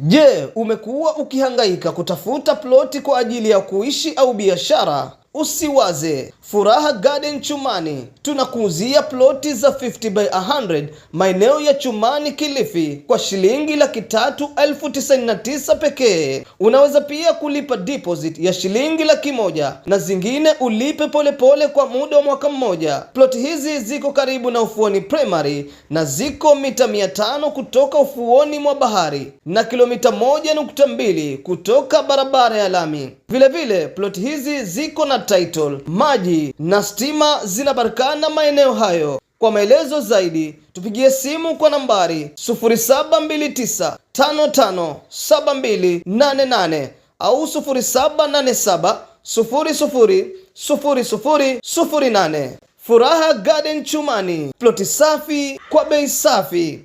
Je, umekuwa ukihangaika kutafuta ploti kwa ajili ya kuishi au biashara? Usiwaze, Furaha Garden Chumani tunakuuzia ploti za 50 by 100 maeneo ya Chumani Kilifi kwa shilingi 399,000 pekee. Unaweza pia kulipa deposit ya shilingi 100,000 na zingine ulipe polepole kwa muda wa mwaka mmoja. Ploti hizi ziko karibu na Ufuoni Primary na ziko mita 500 kutoka ufuoni mwa bahari na kilomita 1.2 kutoka barabara ya lami. Vile ploti hizi ziko na title, maji na stima zinapatikana maeneo hayo. Kwa maelezo zaidi tupigie simu kwa nambari 0729557288 au 0787000008. Furaha Garden Chumani, ploti safi kwa bei safi.